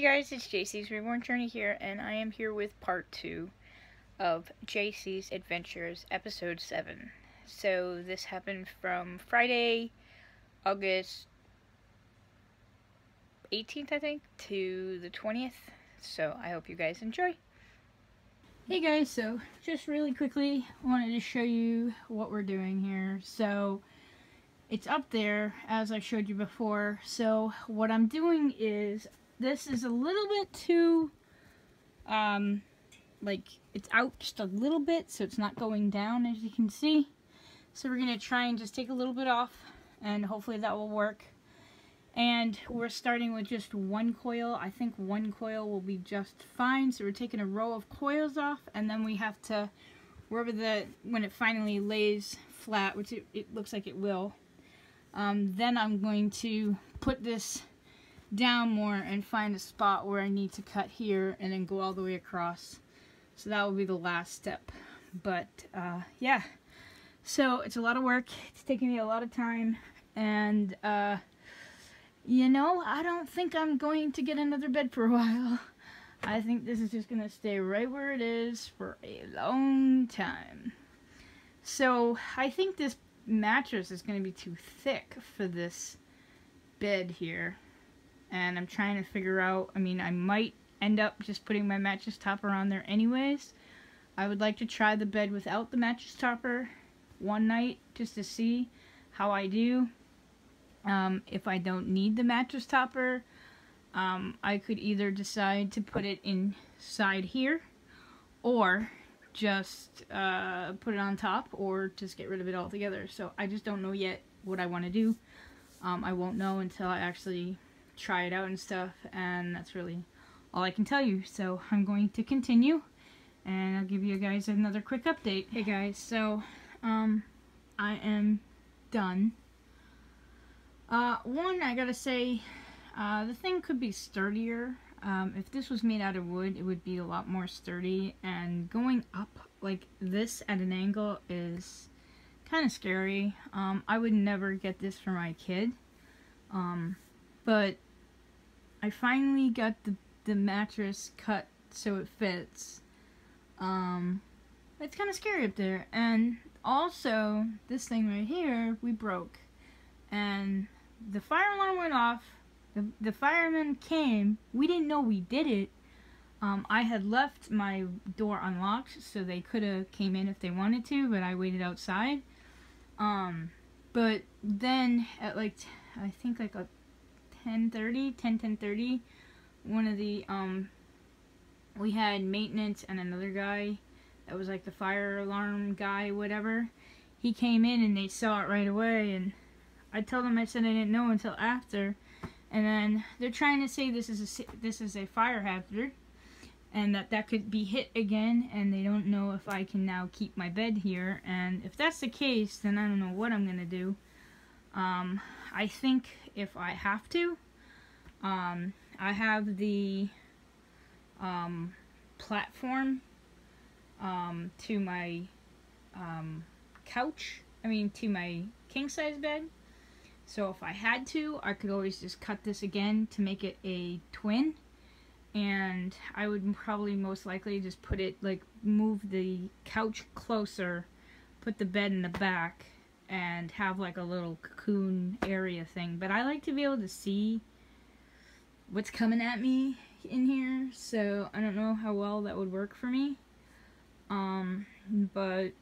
Hey guys, it's JC's Reborn Journey here, and I am here with part 2 of JC's Adventures, episode 7. So this happened from Friday, August 18th, I think, to the 20th. So I hope you guys enjoy. Hey guys, so just really quickly, wanted to show you what we're doing here. So it's up there, as I showed you before. So what I'm doing is, this is a little bit too, like, it's out just a little bit, so it's not going down, as you can see. So we're going to try and just take a little bit off, and hopefully that will work. And we're starting with just one coil. I think one coil will be just fine. So we're taking a row of coils off, and then we have to, when it finally lays flat, which it looks like it will, then I'm going to put this down more and find a spot where I need to cut here and then go all the way across. So that will be the last step. But yeah, so it's a lot of work. It's taking me a lot of time, and you know, I don't think I'm going to get another bed for a while. I think this is just gonna stay right where it is for a long time. So I think this mattress is gonna be too thick for this bed here. And I'm trying to figure out, I mean, I might end up just putting my mattress topper on there anyways. I would like to try the bed without the mattress topper one night just to see how I do. If I don't need the mattress topper, I could either decide to put it inside here, or just put it on top, or just get rid of it altogether. So I just don't know yet what I want to do. I won't know until I actually try it out and stuff, and that's really all I can tell you. So I'm going to continue, and I'll give you guys another quick update. Hey guys, so I am done. One, I gotta say, the thing could be sturdier. If this was made out of wood, it would be a lot more sturdy, and going up like this at an angle is kind of scary. I would never get this for my kid, but I finally got the mattress cut so it fits. It's kind of scary up there. And also, this thing right here, we broke. And the fire alarm went off. The fireman came. We didn't know we did it. I had left my door unlocked, so they could have came in if they wanted to, but I waited outside. But then at like, I think like a 10:30, one of the, we had maintenance and another guy that was like the fire alarm guy, whatever. He came in and they saw it right away, and I told them, I said I didn't know until after. And then they're trying to say this is a fire hazard, and that could be hit again, and they don't know if I can now keep my bed here. And if that's the case, then I don't know what I'm gonna do. I think if I have to, I have the platform to my couch, to my king size bed. So if I had to, I could always just cut this again to make it a twin, and I would probably most likely just put it, like, move the couch closer, put the bed in the back, and have like a little cocoon area thing. But I like to be able to see what's coming at me in here, so I don't know how well that would work for me. But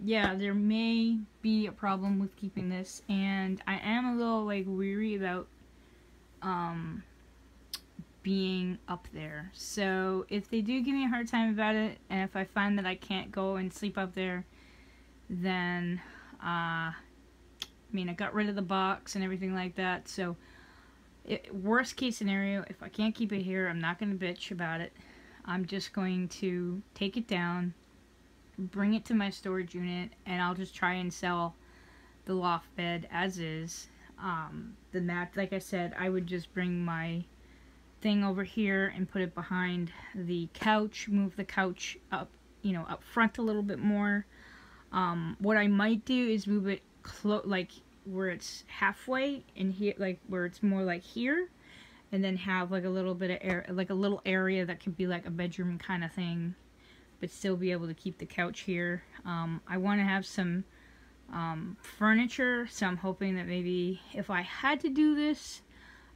yeah, there may be a problem with keeping this, and I am a little like weary about being up there. So if they do give me a hard time about it, and if I find that I can't go and sleep up there, then I got rid of the box and everything like that. So worst case scenario, if I can't keep it here, I'm not going to bitch about it. I'm just going to take it down, bring it to my storage unit, and I'll just try and sell the loft bed as is. The mat, like I said, I would just bring my thing over here and put it behind the couch, move the couch up, up front a little bit more. What I might do is move it like where it's halfway in here, like where it's more like here, and then have like a little bit of air, like a little area that could be like a bedroom kind of thing, but still be able to keep the couch here. I want to have some furniture, so I'm hoping that maybe if I had to do this,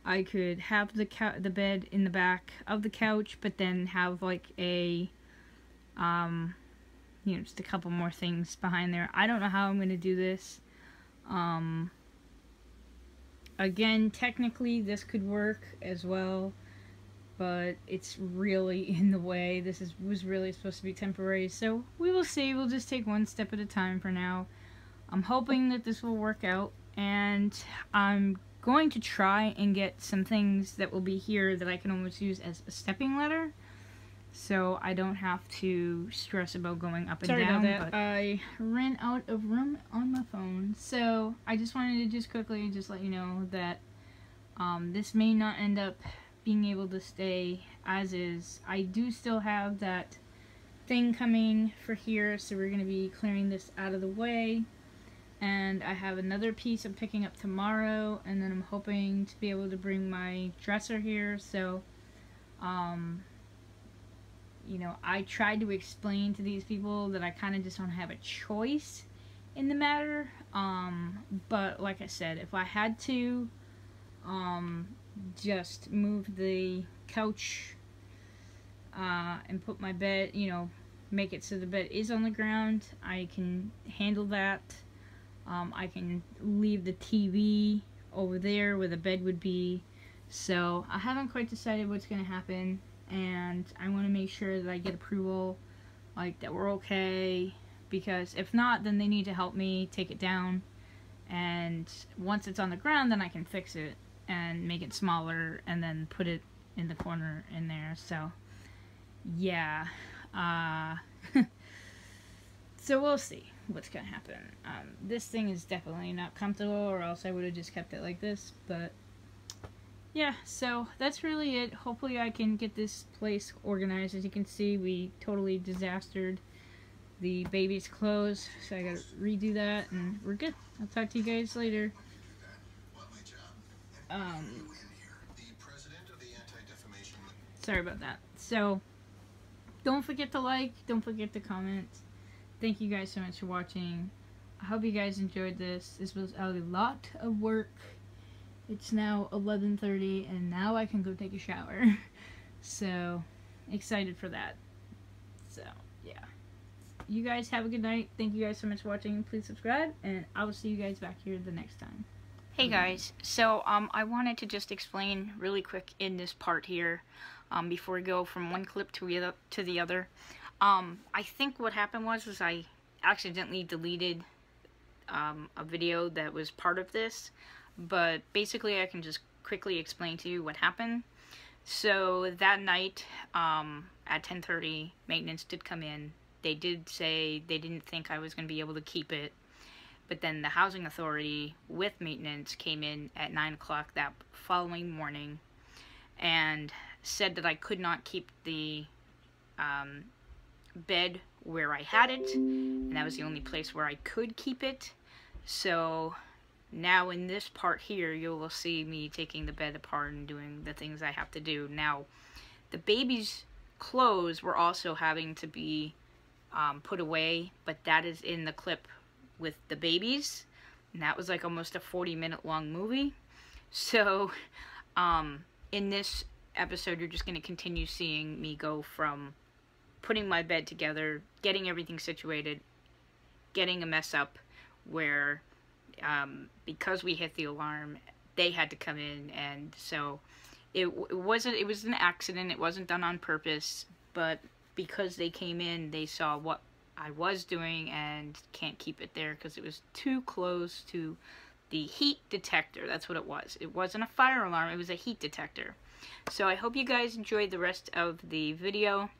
I could have the bed in the back of the couch, but then have like a you know, just a couple more things behind there. I don't know how I'm going to do this. Again, technically this could work as well, but it's really in the way. This was really supposed to be temporary, so we will see. We'll just take one step at a time for now. I'm hoping that this will work out, and I'm going to try and get some things that will be here that I can almost use as a stepping ladder, so I don't have to stress about going up and down. Sorry about that. But I ran out of room on my phone, so I just wanted to just quickly just let you know that this may not end up being able to stay as is. I do still have that thing coming for here, so we're going to be clearing this out of the way. And I have another piece I'm picking up tomorrow, and then I'm hoping to be able to bring my dresser here. So, you know, I tried to explain to these people that I kind of just don't have a choice in the matter. But like I said, if I had to just move the couch and put my bed, you know, make it so the bed is on the ground, I can handle that. I can leave the TV over there where the bed would be. So I haven't quite decided what's going to happen, and I want to make sure that I get approval, like that we're okay, because if not, then they need to help me take it down, and once it's on the ground, then I can fix it and make it smaller and then put it in the corner in there. So yeah, so we'll see what's gonna happen. This thing is definitely not comfortable, or else I would have just kept it like this, but yeah, so that's really it. Hopefully I can get this place organized. As you can see, we totally disastered the baby's clothes, so I gotta redo that, and we're good. I'll talk to you guys later. Sorry about that. So don't forget to like, don't forget to comment. Thank you guys so much for watching. I hope you guys enjoyed this. This was a lot of work. It's now 11:30, and now I can go take a shower. So excited for that. So yeah, you guys have a good night. Thank you guys so much for watching. Please subscribe, and I will see you guys back here the next time. Hey guys, so I wanted to just explain really quick in this part here, before we go from one clip to the other. I think what happened was I accidentally deleted a video that was part of this, but basically I can just quickly explain to you what happened. So that night at 10:30, maintenance did come in. They did say they didn't think I was going to be able to keep it, but then the housing authority with maintenance came in at 9 o'clock that following morning and said that I could not keep the bed where I had it, and that was the only place where I could keep it. So now in this part here, you will see me taking the bed apart and doing the things I have to do. Now, the baby's clothes were also having to be put away, but that is in the clip with the babies, and that was like almost a 40-minute long movie. So in this episode, you're just going to continue seeing me go from putting my bed together, getting everything situated, getting a mess up where because we hit the alarm, they had to come in, and so it was an accident. It wasn't done on purpose, but because they came in, they saw what I was doing and can't keep it there because it was too close to the heat detector. That's what it was. It wasn't a fire alarm, it was a heat detector. So I hope you guys enjoyed the rest of the video.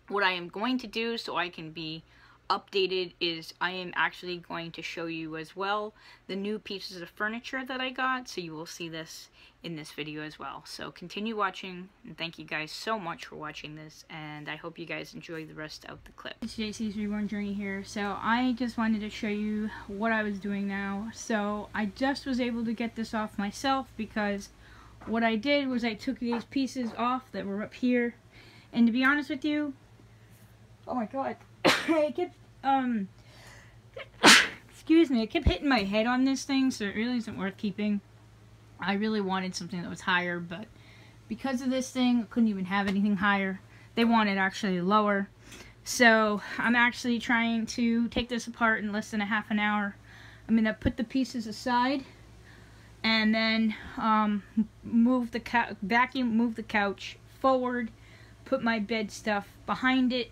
What I am going to do so I can be updated is I am actually going to show you as well the new pieces of furniture that I got, so you will see this in this video as well. So continue watching, and thank you guys so much for watching this, and I hope you guys enjoy the rest of the clip. It's JC's Reborn Journey here. So I just wanted to show you what I was doing now. So I just was able to get this off myself because what I did was I took these pieces off that were up here, and to be honest with you, oh my god, I kept, excuse me, I kept hitting my head on this thing, so it really isn't worth keeping. I really wanted something that was higher, but because of this thing, I couldn't even have anything higher. They wanted actually lower. So I'm actually trying to take this apart in less than a half an hour. I'm going to put the pieces aside and then move the couch forward, put my bed stuff behind it,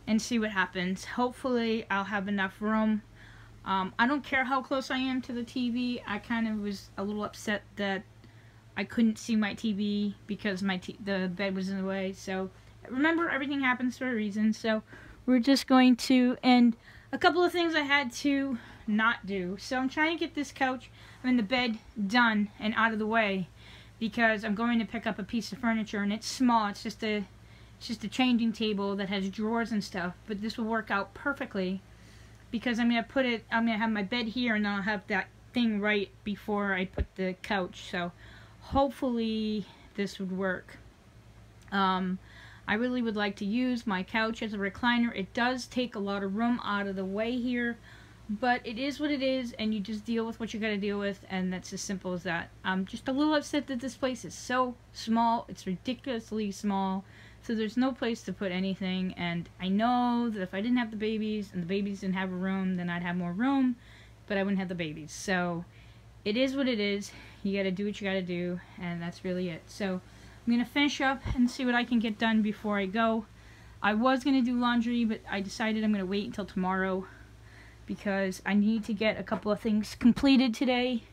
and see what happens. Hopefully I'll have enough room. I don't care how close I am to the TV. I kind of was a little upset that I couldn't see my TV because the bed was in the way. So remember, everything happens for a reason. So we're just going to, and a couple of things I had to not do. So I'm trying to get this couch, the bed done and out of the way, because I'm going to pick up a piece of furniture, and it's small. It's just a changing table that has drawers and stuff. But this will work out perfectly, because I'm gonna have my bed here, and I'll have that thing right before I put the couch. So hopefully this would work. I really would like to use my couch as a recliner. It does take a lot of room out of the way here, but it is what it is, and you just deal with what you gotta deal with, and that's as simple as that. I'm just a little upset that this place is so small. It's ridiculously small, so there's no place to put anything, and I know that if I didn't have the babies, and the babies didn't have a room, then I'd have more room, but I wouldn't have the babies. So it is what it is. You gotta do what you gotta do, and that's really it. So I'm going to finish up and see what I can get done before I go. I was going to do laundry, but I decided I'm going to wait until tomorrow because I need to get a couple of things completed today,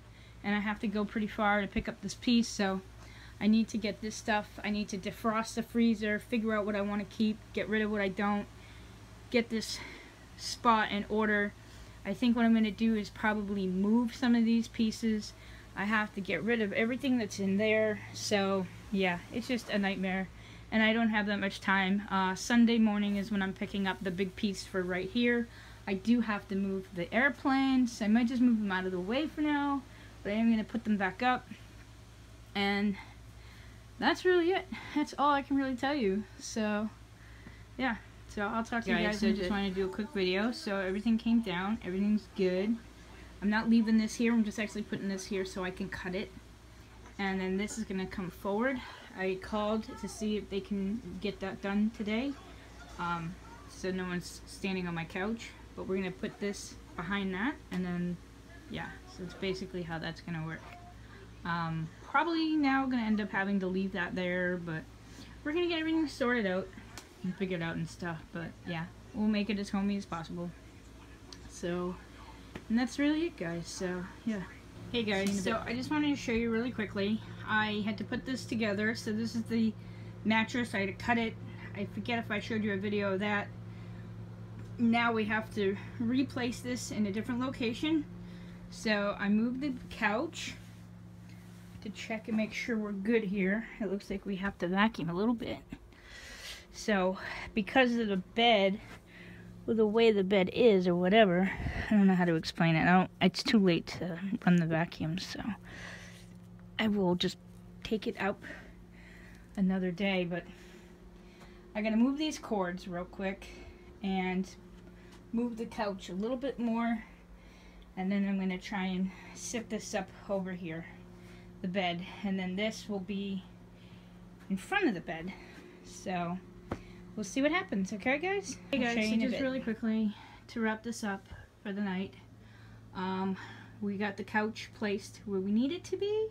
and I have to go pretty far to pick up this piece, so I need to get this stuff. I need to defrost the freezer, figure out what I want to keep, get rid of what I don't, get this spot in order. I think what I'm going to do is probably move some of these pieces. I have to get rid of everything that's in there, so yeah, it's just a nightmare, and I don't have that much time. Sunday morning is when I'm picking up the big piece for right here. I do have to move the airplanes. I might just move them out of the way for now, but I am going to put them back up, and that's really it. That's all I can really tell you. So yeah, so I'll talk to you guys. So I just wanted to do a quick video. So everything came down, everything's good. I'm not leaving this here, I'm just actually putting this here so I can cut it. And then this is going to come forward. I called to see if they can get that done today, so no one's standing on my couch. But we're going to put this behind that, and then, yeah, so it's basically how that's going to work. Probably now going to end up having to leave that there, but we're going to get everything sorted out and figured out and stuff. But yeah, we'll make it as homey as possible. So, and that's really it, guys. So yeah. Hey guys, so I just wanted to show you really quickly. I had to put this together. So this is the mattress. I had to cut it. I forget if I showed you a video of that. Now we have to replace this in a different location. So I moved the couch to check and make sure we're good here. It looks like we have to vacuum a little bit. So because of the bed, well, the way the bed is or whatever, I don't know how to explain it. It's too late to run the vacuum, so I will just take it out another day. But I gotta move these cords real quick and move the couch a little bit more, and then I'm gonna try and sit this up over here, the bed, and then this will be in front of the bed. So we'll see what happens, okay guys? Hey guys, so just really quickly to wrap this up for the night. We got the couch placed where we need it to be.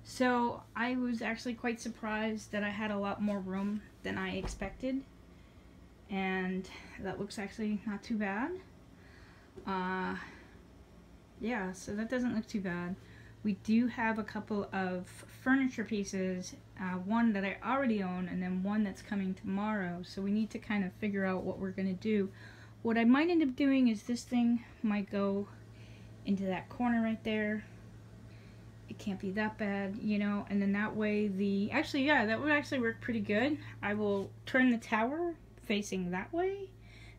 So I was actually quite surprised that I had a lot more room than I expected. And that looks actually not too bad. Yeah, so that doesn't look too bad. We do have a couple of furniture pieces, one that I already own and then one that's coming tomorrow, so we need to kind of figure out what we're going to do. What I might end up doing is this thing might go into that corner right there. It can't be that bad, you know, and then that way actually, yeah, that would actually work pretty good. I will turn the tower facing that way.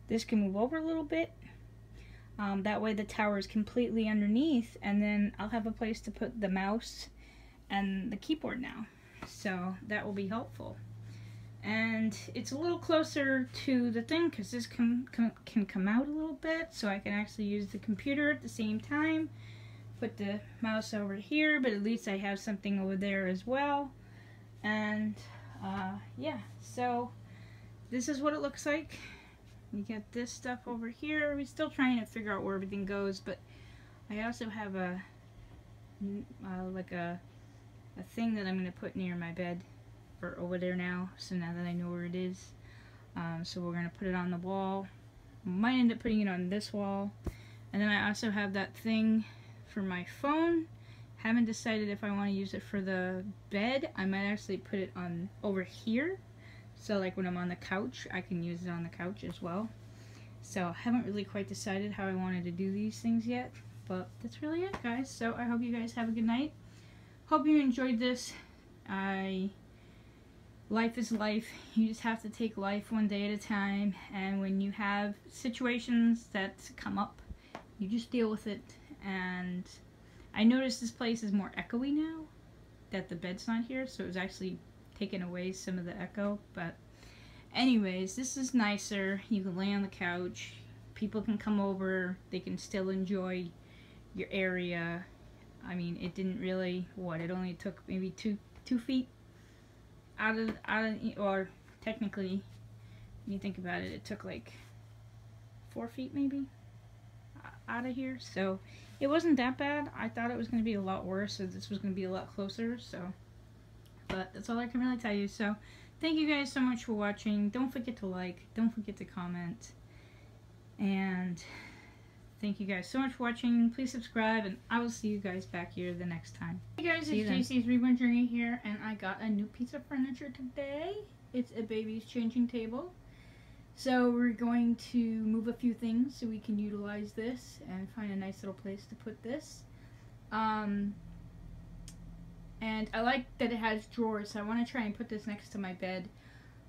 This can move over a little bit. That way the tower is completely underneath, and then I'll have a place to put the mouse and the keyboard now. so that will be helpful. And it's a little closer to the thing because this can come out a little bit, so I can actually use the computer at the same time. Put the mouse over here, but at least I have something over there as well. And yeah, so this is what it looks like. You get this stuff over here. We're still trying to figure out where everything goes, but I also have a like a thing that I'm going to put near my bed or over there now, so now that I know where it is. So we're going to put it on the wall. Might end up putting it on this wall. And then I also have that thing for my phone. Haven't decided if I want to use it for the bed. I might actually put it on over here. So like when I'm on the couch, I can use it on the couch as well. So I haven't really quite decided how I wanted to do these things yet. But that's really it, guys. So I hope you guys have a good night. Hope you enjoyed this. Life is life. You just have to take life one day at a time. And when you have situations that come up, you just deal with it. And I noticed this place is more echoey now that the bed's not here. So it was actually taking away some of the echo. But anyways, this is nicer. You can lay on the couch. People can come over. They can still enjoy your area. I mean, it didn't really, it only took maybe two feet out of, or technically, when you think about it, it took like 4 feet maybe out of here. So it wasn't that bad. I thought it was going to be a lot worse, so this was going to be a lot closer. So, but that's all I can really tell you. So thank you guys so much for watching. Don't forget to like, don't forget to comment, and thank you guys so much for watching. Please subscribe, and I will see you guys back here the next time. Hey guys, it's JC's Reborn Journey here, and I got a new piece of furniture today. It's a baby's changing table. So we're going to move a few things so we can utilize this and find a nice little place to put this. And I like that it has drawers, so I want to try and put this next to my bed.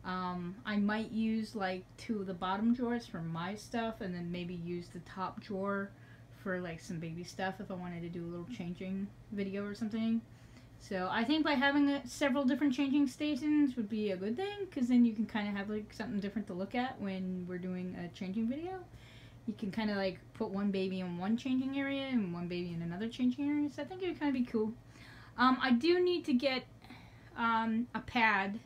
I might use like 2 of the bottom drawers for my stuff, and then maybe use the top drawer for like some baby stuff if I wanted to do a little changing video or something. So I think by having several different changing stations would be a good thing, because then you can kind of have like something different to look at when we're doing a changing video. You can kind of like put one baby in one changing area and one baby in another changing area, so I think it would kind of be cool. I do need to get a pad.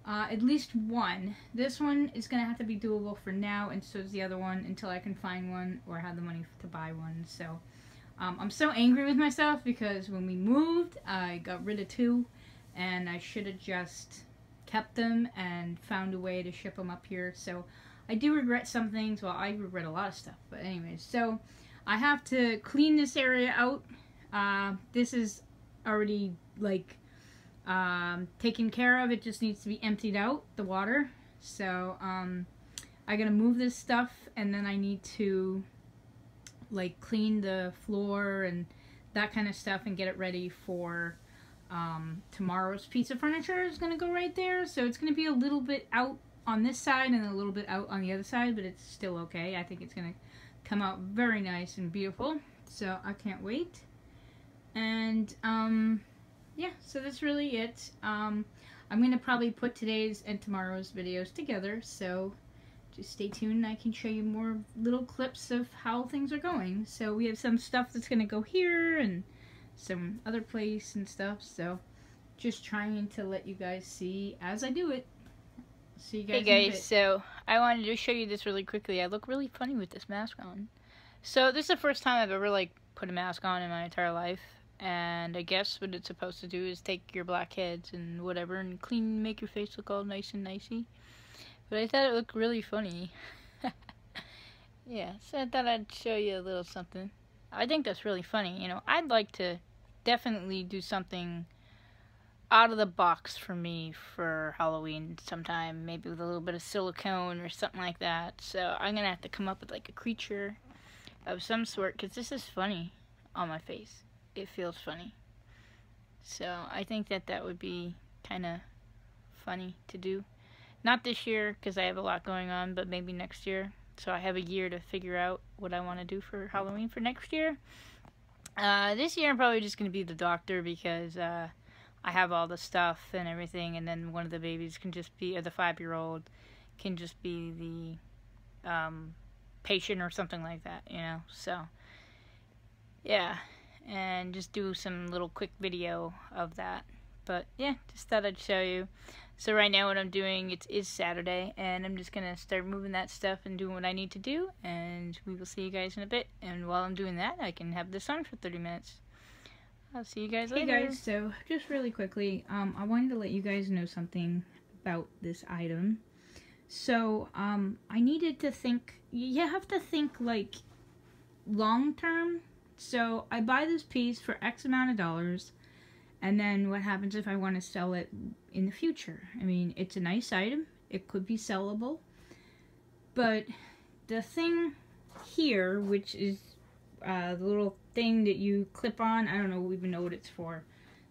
At least one. This one is going to have to be doable for now, and so is the other one until I can find one or have the money to buy one. So I'm so angry with myself because when we moved, I got rid of 2, and I should have just kept them and found a way to ship them up here. So I do regret some things. Well, I regret a lot of stuff, but anyways. So I have to clean this area out. This is already like taken care of. It just needs to be emptied out, the water. So I gotta move this stuff, and then I need to like clean the floor and that kind of stuff and get it ready for tomorrow's piece of furniture. Is gonna go right there, so it's gonna be a little bit out on this side and a little bit out on the other side, but it's still okay. I think it's gonna come out very nice and beautiful, so I can't wait. And yeah, so that's really it. I'm going to probably put today's and tomorrow's videos together, so just stay tuned. I can show you more little clips of how things are going. So we have some stuff that's going to go here and some other place and stuff, so just trying to let you guys see as I do it. See you guys in a bit. Hey guys, so I wanted to show you this really quickly. I look really funny with this mask on. So this is the first time I've ever like put a mask on in my entire life. And I guess what it's supposed to do is take your blackheads and whatever and make your face look all nice and nicey. But I thought it looked really funny. Yeah, so I thought I'd show you a little something. I think that's really funny. You know, I'd like to definitely do something out of the box for me for Halloween sometime. Maybe with a little bit of silicone or something like that. So I'm going to have to come up with like a creature of some sort, because this is funny on my face. It feels funny. So I think that would be kind of funny to do. Not this year, because I have a lot going on, but maybe next year. So I have a year to figure out what I want to do for Halloween for next year. This year I'm probably just going to be the doctor, because I have all the stuff and everything, and then one of the babies can just be, or the 5-year-old can just be the patient or something like that, you know. So yeah, and just do some little quick video of that. But yeah, just thought I'd show you. So right now what I'm doing, it is Saturday, and I'm just going to start moving that stuff and doing what I need to do, and we will see you guys in a bit. And while I'm doing that, I can have this on for 30 minutes. I'll see you guys later. Hey guys, so just really quickly, I wanted to let you guys know something about this item. So, I needed to think, you have to think like long term. So I buy this piece for X amount of dollars, and then what happens if I want to sell it in the future? I mean, it's a nice item. It could be sellable. But the thing here, which is the little thing that you clip on, I don't even know what it's for.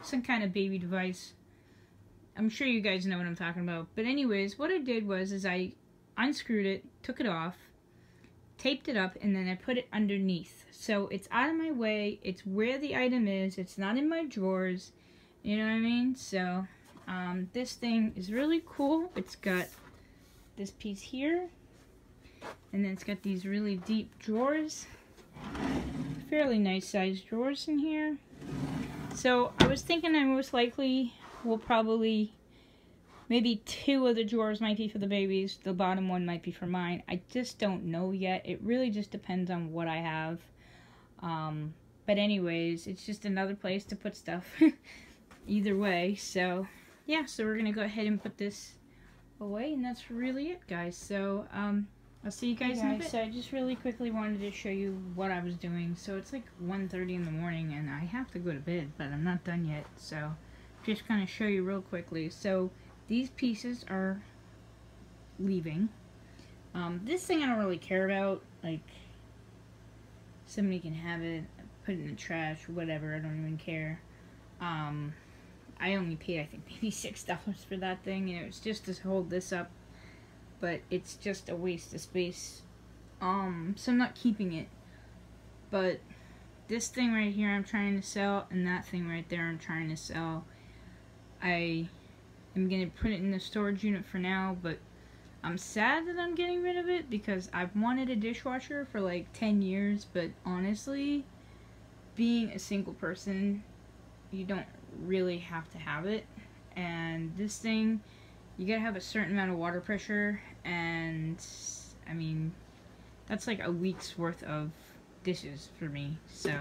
Some kind of baby device. I'm sure you guys know what I'm talking about. But anyways, what I did was I unscrewed it, took it off, taped it up, and then I put it underneath. So it's out of my way. It's where the item is. It's not in my drawers. You know what I mean? So this thing is really cool. It's got this piece here, and then it's got these really deep drawers. Fairly nice sized drawers in here. So I was thinking I most likely will probably, maybe 2 of the drawers might be for the babies. The bottom one might be for mine. I just don't know yet. It really just depends on what I have. But anyways, it's just another place to put stuff. Either way. So yeah, so we're gonna go ahead and put this away, and that's really it, guys. So I'll see you guys in a bit. So I just really quickly wanted to show you what I was doing. So it's like 1:30 in the morning, and I have to go to bed, but I'm not done yet. So just kind of show you real quickly. So these pieces are leaving. This thing I don't really care about. Like, somebody can have it, put it in the trash, whatever. I don't even care. I only paid, I think, maybe $6 for that thing, and it was just to hold this up. But it's just a waste of space. So I'm not keeping it. But this thing right here I'm trying to sell, and that thing right there I'm trying to sell. I am going to put it in the storage unit for now, but I'm sad that I'm getting rid of it because I've wanted a dishwasher for like 10 years, but honestly, being a single person, you don't really have to have it. And this thing, you gotta have a certain amount of water pressure, and I mean, that's like a week's worth of dishes for me. So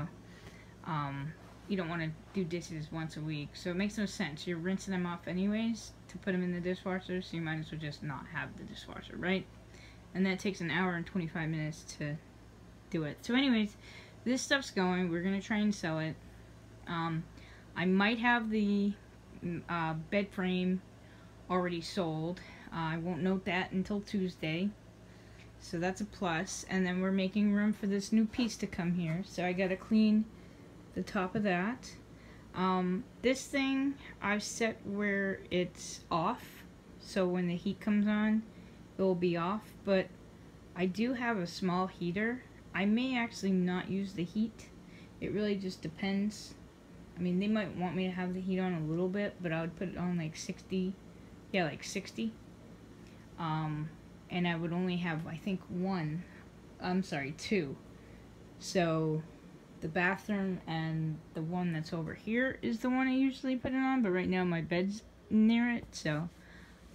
you don't want to do dishes once a week, so it makes no sense. You're rinsing them off anyways to put them in the dishwasher, so you might as well just not have the dishwasher, right? And that takes 1 hour and 25 minutes to do it. So anyways, this stuff's going. We're gonna try and sell it. I might have the bed frame already sold. I won't note that until Tuesday, so that's a plus. And then we're making room for this new piece to come here, so I gotta clean the top of that. This thing I've set where it's off, so when the heat comes on it will be off, but I do have a small heater. I may actually not use the heat. It really just depends. I mean, they might want me to have the heat on a little bit, but I would put it on like 60. Yeah, like 60. And I would only have, I think, 2. So the bathroom and the one that's over here is the one I usually put it on, but right now my bed's near it, so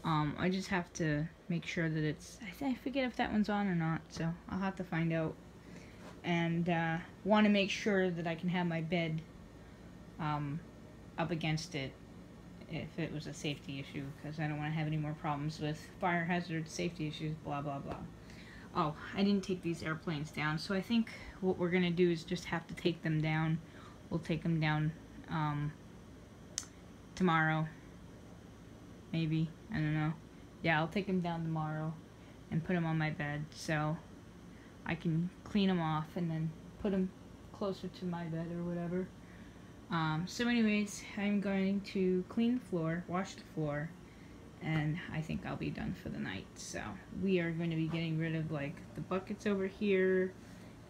I just have to make sure that it's, I forget if that one's on or not, so I'll have to find out. And want to make sure that I can have my bed up against it if it was a safety issue, because I don't want to have any more problems with fire hazard, safety issues, blah blah blah. Oh, I didn't take these airplanes down, so I think what we're gonna do is just have to take them down. We'll take them down tomorrow, maybe. I don't know. Yeah, I'll take them down tomorrow and put them on my bed, so I can clean them off and then put them closer to my bed or whatever. So anyways, I'm going to clean the floor, wash the floor, and I think I'll be done for the night. So we are going to be getting rid of like the buckets over here,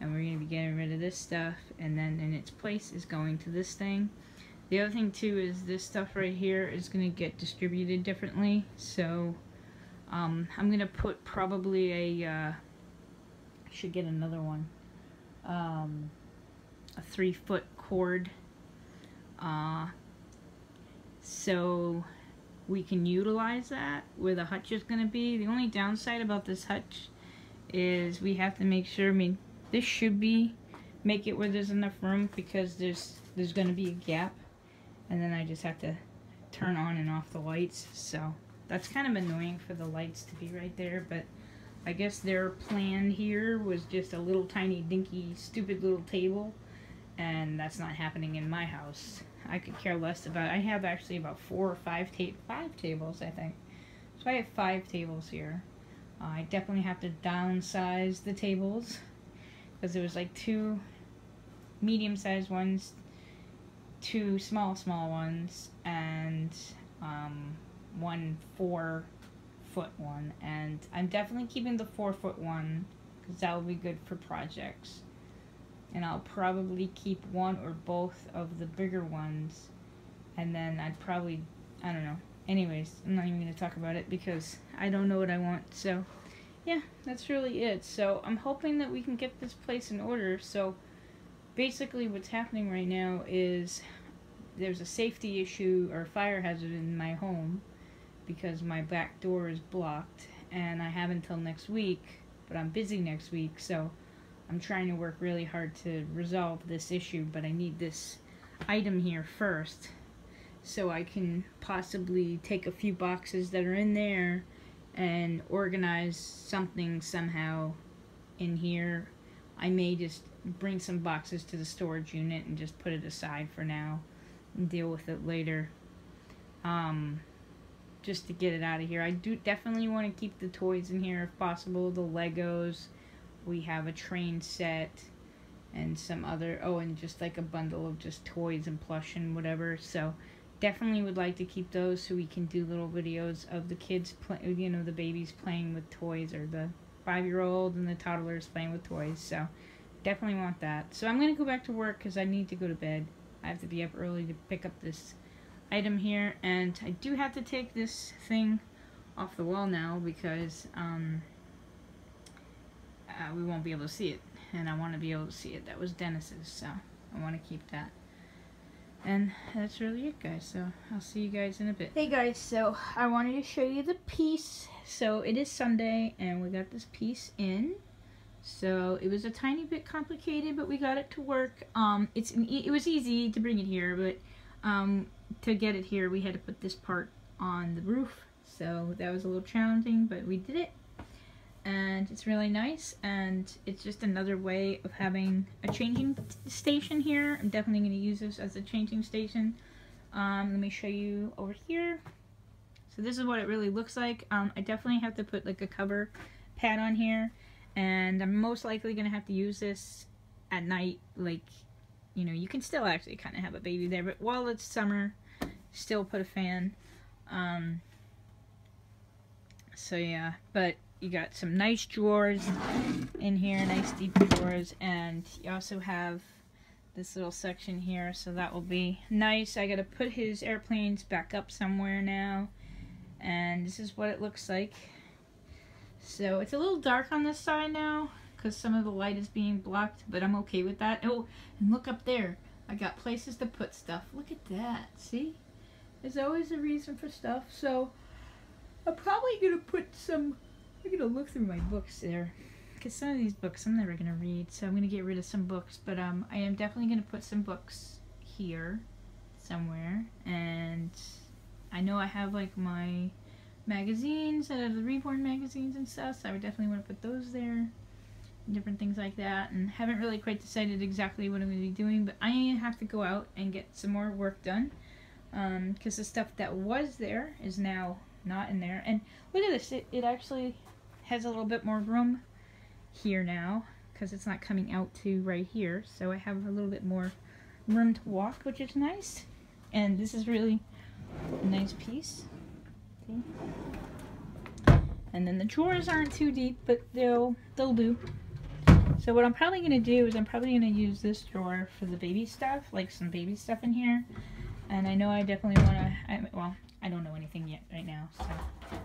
and we're going to be getting rid of this stuff, and then in its place is going to this thing. The other thing too is this stuff right here is going to get distributed differently. So I'm going to put probably a, I should get another one, a 3-foot cord, so we can utilize that where the hutch is going to be. The only downside about this hutch is we have to make sure, I mean, this should make it where there's enough room, because there's going to be a gap, and then I just have to turn on and off the lights. So that's kind of annoying for the lights to be right there, but I guess their plan here was just a little tiny dinky stupid little table, and that's not happening in my house. I could care less about it. I have actually about 4 or 5 tables, I think. So I have 5 tables here. I definitely have to downsize the tables, because there was like 2 medium-sized ones, 2 small ones, and 1 4-foot one. And I'm definitely keeping the 4-foot one, because that will be good for projects. And I'll probably keep 1 or both of the bigger ones, and then I'd probably, I don't know. Anyways, I'm not even going to talk about it because I don't know what I want. So yeah, that's really it. So I'm hoping that we can get this place in order. So basically what's happening right now is there's a safety issue or fire hazard in my home, because my back door is blocked, and I have until next week, but I'm busy next week, so I'm trying to work really hard to resolve this issue. But I need this item here first, so I can possibly take a few boxes that are in there and organize something somehow in here. I may just bring some boxes to the storage unit and just put it aside for now and deal with it later, just to get it out of here. I do definitely want to keep the toys in here if possible, the Legos. We have a train set and some other, oh, and just like a bundle of just toys and plush and whatever. So definitely would like to keep those so we can do little videos of the kids you know, the babies playing with toys, or the 5-year-old and the toddlers playing with toys. So definitely want that. So I'm going to go back to work because I need to go to bed. I have to be up early to pick up this item here, and I do have to take this thing off the wall now because we won't be able to see it, and I want to be able to see it. That was Dennis's, so I want to keep that. And that's really it, guys, so I'll see you guys in a bit. Hey guys, so I wanted to show you the piece. So it is Sunday, and we got this piece in. So it was a tiny bit complicated, but we got it to work. It was easy to bring it here, but to get it here, we had to put this part on the roof. So that was a little challenging, but we did it. And it's really nice, and it's just another way of having a changing station here. I'm definitely going to use this as a changing station. Let me show you over here. So this is what it really looks like. I definitely have to put like a cover pad on here, and I'm most likely going to have to use this at night. Like, you know, you can still actually kind of have a baby there, but while it's summer, still put a fan. So yeah, but you got some nice drawers in here, nice deep drawers, and you also have this little section here, so that will be nice. I gotta put his airplanes back up somewhere now, and this is what it looks like. So it's a little dark on this side now because some of the light is being blocked, but I'm okay with that. Oh, and look up there. I got places to put stuff. Look at that. See? There's always a reason for stuff. So I'm probably gonna put some, I'm gonna look through my books there, because some of these books I'm never gonna read, so I'm gonna get rid of some books. But I am definitely gonna put some books here somewhere, and I know I have like my magazines, the Reborn magazines and stuff, so I would definitely want to put those there, different things like that. And haven't really quite decided exactly what I'm going to be doing, but I have to go out and get some more work done, because the stuff that was there is now not in there. And look at this, it actually has a little bit more room here now, because it's not coming out to right here, so I have a little bit more room to walk, which is nice. And this is really a nice piece. See? And then the drawers aren't too deep, but they'll do. So what I'm probably going to do is I'm probably going to use this drawer for the baby stuff, like some baby stuff in here. And I know I definitely want to, well, I don't know anything yet right now, so.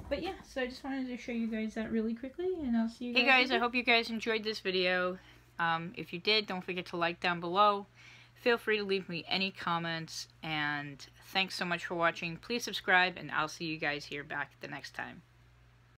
But yeah, so I just wanted to show you guys that really quickly, and I'll see you guys. Hey guys, I hope you guys enjoyed this video. If you did, don't forget to like down below. Feel free to leave me any comments, and thanks so much for watching. Please subscribe, and I'll see you guys here back the next time.